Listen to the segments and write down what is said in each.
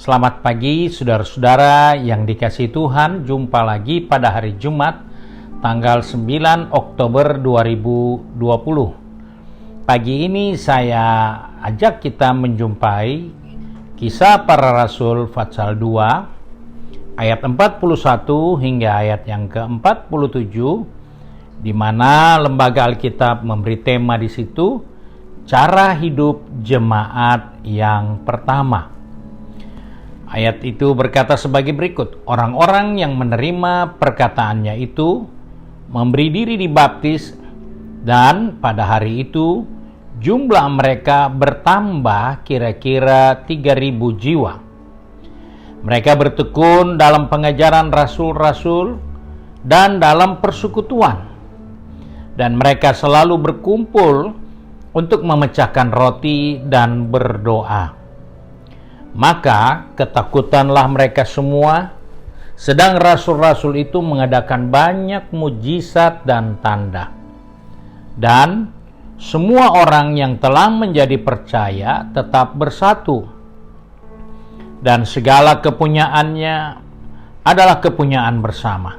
Selamat pagi saudara-saudara yang dikasihi Tuhan. Jumpa lagi pada hari Jumat tanggal 9 Oktober 2020. Pagi ini saya ajak kita menjumpai Kisah Para Rasul pasal 2 ayat 41 hingga ayat yang ke-47, di mana Lembaga Alkitab memberi tema di situ cara hidup jemaat yang pertama. Ayat itu berkata sebagai berikut: orang-orang yang menerima perkataannya itu memberi diri dibaptis, dan pada hari itu jumlah mereka bertambah kira-kira 3.000 jiwa. Mereka bertekun dalam pengajaran rasul-rasul dan dalam persekutuan, dan mereka selalu berkumpul untuk memecahkan roti dan berdoa. Maka ketakutanlah mereka semua, sedang rasul-rasul itu mengadakan banyak mujizat dan tanda. Dan semua orang yang telah menjadi percaya tetap bersatu, dan segala kepunyaannya adalah kepunyaan bersama.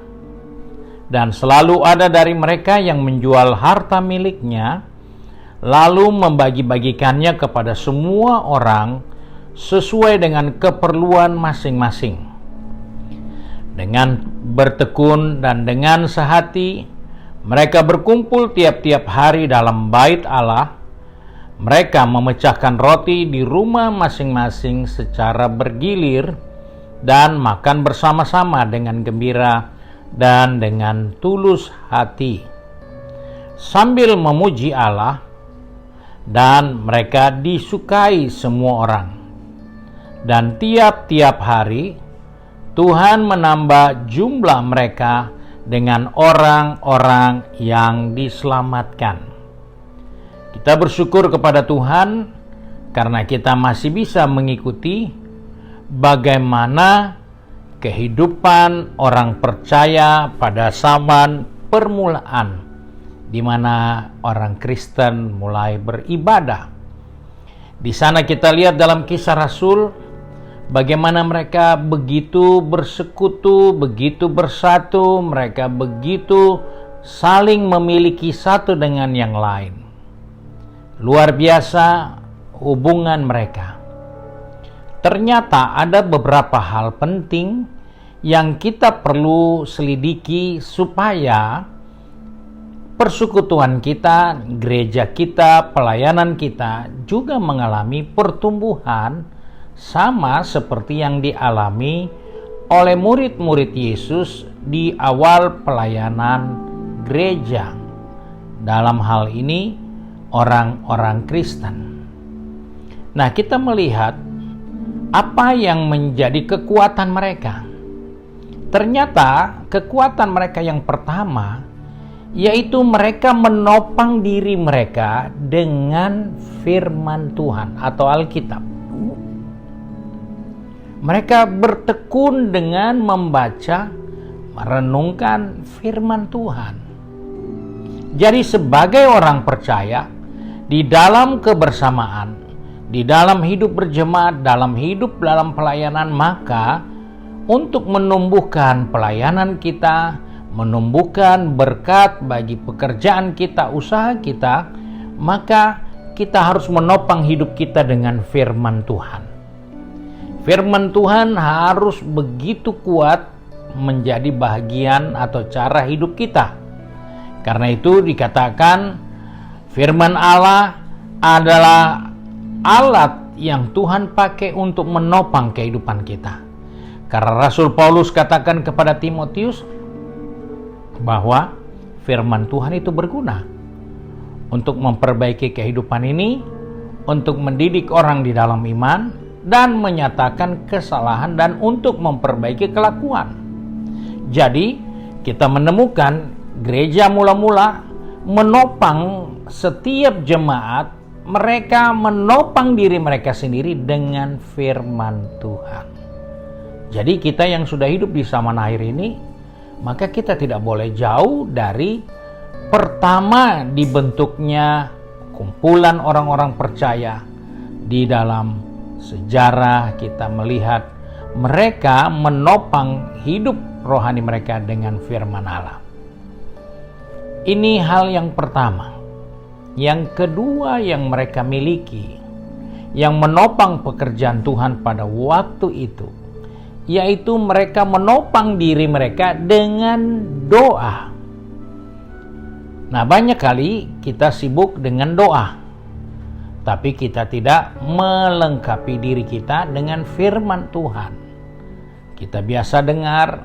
Dan selalu ada dari mereka yang menjual harta miliknya, lalu membagi-bagikannya kepada semua orang sesuai dengan keperluan masing-masing. Dengan bertekun dan dengan sehati, mereka berkumpul tiap-tiap hari dalam bait Allah. Mereka memecahkan roti di rumah masing-masing secara bergilir dan makan bersama-sama dengan gembira dan dengan tulus hati, sambil memuji Allah, dan mereka disukai semua orang. Dan tiap-tiap hari Tuhan menambah jumlah mereka dengan orang-orang yang diselamatkan. Kita bersyukur kepada Tuhan karena kita masih bisa mengikuti bagaimana kehidupan orang percaya pada zaman permulaan, di mana orang Kristen mulai beribadah. Di sana kita lihat dalam Kisah Rasul bagaimana mereka begitu bersekutu, begitu bersatu, mereka begitu saling memiliki satu dengan yang lain. Luar biasa hubungan mereka. Ternyata ada beberapa hal penting yang kita perlu selidiki supaya persekutuan kita, gereja kita, pelayanan kita juga mengalami pertumbuhan sama seperti yang dialami oleh murid-murid Yesus di awal pelayanan gereja. Dalam hal ini orang-orang Kristen. Nah, kita melihat apa yang menjadi kekuatan mereka. Ternyata kekuatan mereka yang pertama yaitu mereka menopang diri mereka dengan firman Tuhan atau Alkitab. Mereka bertekun dengan membaca, merenungkan firman Tuhan. Jadi sebagai orang percaya, di dalam kebersamaan, di dalam hidup berjemaat, dalam hidup dalam pelayanan, maka untuk menumbuhkan pelayanan kita, menumbuhkan berkat bagi pekerjaan kita, usaha kita, maka kita harus menopang hidup kita dengan firman Tuhan. Firman Tuhan harus begitu kuat menjadi bagian atau cara hidup kita. Karena itu dikatakan firman Allah adalah alat yang Tuhan pakai untuk menopang kehidupan kita. Karena Rasul Paulus katakan kepada Timotius bahwa firman Tuhan itu berguna untuk memperbaiki kehidupan ini, untuk mendidik orang di dalam iman, dan menyatakan kesalahan dan untuk memperbaiki kelakuan. Jadi kita menemukan gereja mula-mula menopang setiap jemaat, mereka menopang diri mereka sendiri dengan firman Tuhan. Jadi kita yang sudah hidup di zaman akhir ini, maka kita tidak boleh jauh dari pertama dibentuknya kumpulan orang-orang percaya di dalam sejarah kita melihat mereka menopang hidup rohani mereka dengan firman Allah. Ini hal yang pertama. Yang kedua yang mereka miliki, yang menopang pekerjaan Tuhan pada waktu itu, yaitu mereka menopang diri mereka dengan doa. Nah, banyak kali kita sibuk dengan doa, tapi kita tidak melengkapi diri kita dengan firman Tuhan. Kita biasa dengar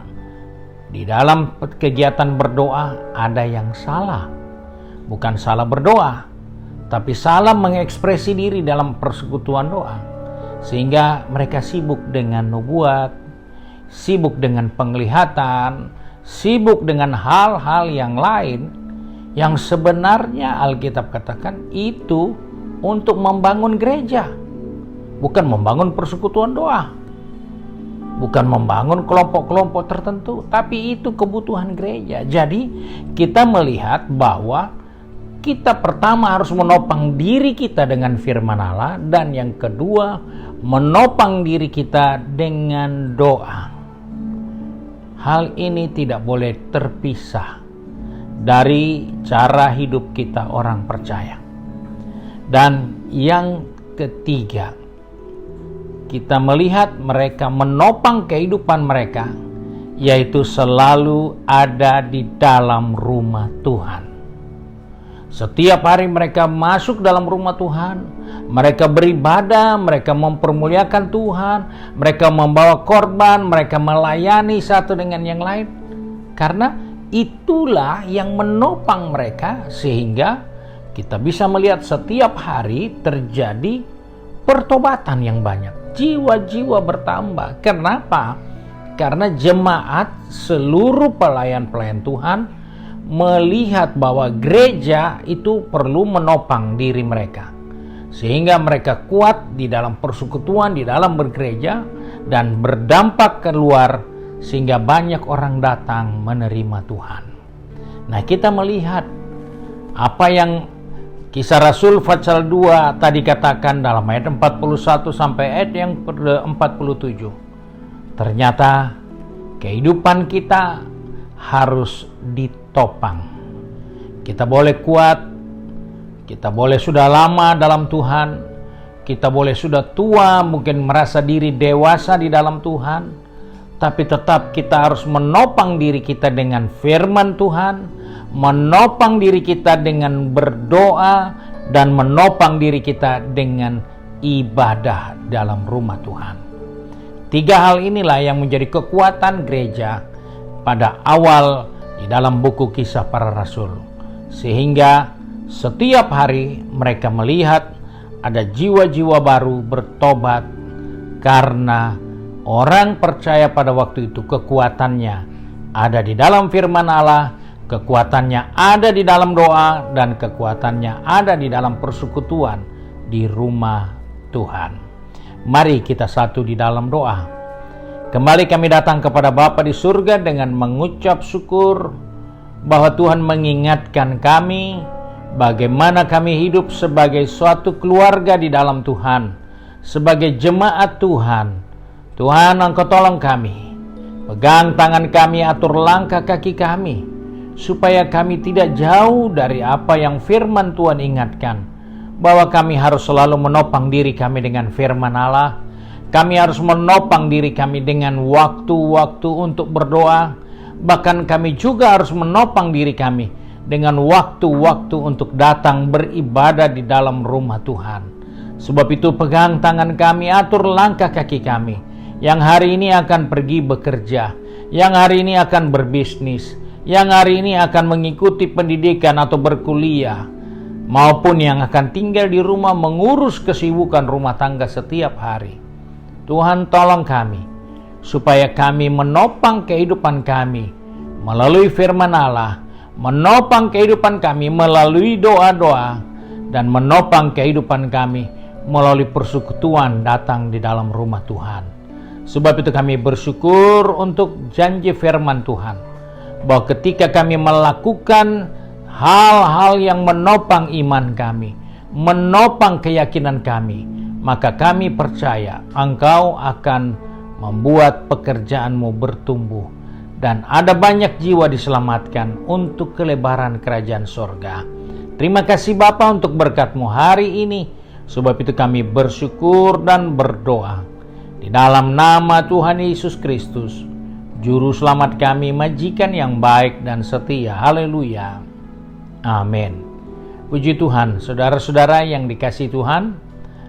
di dalam kegiatan berdoa ada yang salah. Bukan salah berdoa, tapi salah mengekspresi diri dalam persekutuan doa. Sehingga mereka sibuk dengan nubuat, sibuk dengan penglihatan, sibuk dengan hal-hal yang lain yang sebenarnya Alkitab katakan itu untuk membangun gereja, bukan membangun persekutuan doa, bukan membangun kelompok-kelompok tertentu, tapi itu kebutuhan gereja. Jadi kita melihat bahwa kita pertama harus menopang diri kita dengan firman Allah, dan yang kedua menopang diri kita dengan doa. Hal ini tidak boleh terpisah dari cara hidup kita orang percaya. Dan yang ketiga, kita melihat mereka menopang kehidupan mereka, yaitu selalu ada di dalam rumah Tuhan. Setiap hari mereka masuk dalam rumah Tuhan, mereka beribadah, mereka mempermuliakan Tuhan, mereka membawa korban, mereka melayani satu dengan yang lain. Karena itulah yang menopang mereka, sehingga kita bisa melihat setiap hari terjadi pertobatan yang banyak. Jiwa-jiwa bertambah. Kenapa? Karena jemaat, seluruh pelayan-pelayan Tuhan melihat bahwa gereja itu perlu menopang diri mereka, sehingga mereka kuat di dalam persekutuan, di dalam bergereja, dan berdampak keluar sehingga banyak orang datang menerima Tuhan. Nah, kita melihat apa yang Kisah Rasul pasal 2 tadi katakan dalam ayat 41 sampai ayat yang 47. Ternyata kehidupan kita harus ditopang. Kita boleh kuat, kita boleh sudah lama dalam Tuhan, kita boleh sudah tua, mungkin merasa diri dewasa di dalam Tuhan, tapi tetap kita harus menopang diri kita dengan firman Tuhan, menopang diri kita dengan berdoa, dan menopang diri kita dengan ibadah dalam rumah Tuhan. 3 hal inilah yang menjadi kekuatan gereja pada awal di dalam buku Kisah Para Rasul, sehingga setiap hari mereka melihat ada jiwa-jiwa baru bertobat, karena orang percaya pada waktu itu kekuatannya ada di dalam firman Allah, kekuatannya ada di dalam doa, dan kekuatannya ada di dalam persekutuan di rumah Tuhan. Mari kita satu di dalam doa. Kembali kami datang kepada Bapa di surga dengan mengucap syukur bahwa Tuhan mengingatkan kami bagaimana kami hidup sebagai suatu keluarga di dalam Tuhan, sebagai jemaat Tuhan. Tuhan, Engkau tolong kami, pegang tangan kami, atur langkah kaki kami, supaya kami tidak jauh dari apa yang firman Tuhan ingatkan, bahwa kami harus selalu menopang diri kami dengan firman Allah. Kami harus menopang diri kami dengan waktu-waktu untuk berdoa. Bahkan kami juga harus menopang diri kami dengan waktu-waktu untuk datang beribadah di dalam rumah Tuhan. Sebab itu pegang tangan kami, atur langkah kaki kami, yang hari ini akan pergi bekerja, yang hari ini akan berbisnis, yang hari ini akan mengikuti pendidikan atau berkuliah, maupun yang akan tinggal di rumah mengurus kesibukan rumah tangga setiap hari. Tuhan, tolong kami supaya kami menopang kehidupan kami melalui firman Allah, menopang kehidupan kami melalui doa-doa, dan menopang kehidupan kami melalui persekutuan datang di dalam rumah Tuhan. Sebab itu kami bersyukur untuk janji firman Tuhan, bahwa ketika kami melakukan hal-hal yang menopang iman kami, menopang keyakinan kami, maka kami percaya Engkau akan membuat pekerjaanmu bertumbuh dan ada banyak jiwa diselamatkan untuk kelebaran kerajaan sorga. Terima kasih Bapa untuk berkat-Mu hari ini. Sebab itu kami bersyukur dan berdoa di dalam nama Tuhan Yesus Kristus, Juru Selamat kami, majikan yang baik dan setia. Haleluya. Amin. Puji Tuhan, saudara-saudara yang dikasihi Tuhan,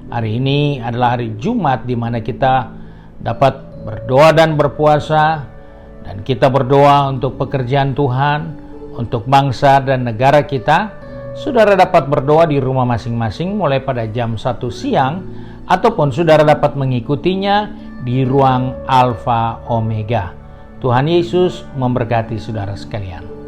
hari ini adalah hari Jumat di mana kita dapat berdoa dan berpuasa, dan kita berdoa untuk pekerjaan Tuhan, untuk bangsa dan negara kita. Saudara dapat berdoa di rumah masing-masing mulai pada jam 1 siang, ataupun saudara dapat mengikutinya di ruang Alfa Omega. Tuhan Yesus memberkati saudara sekalian.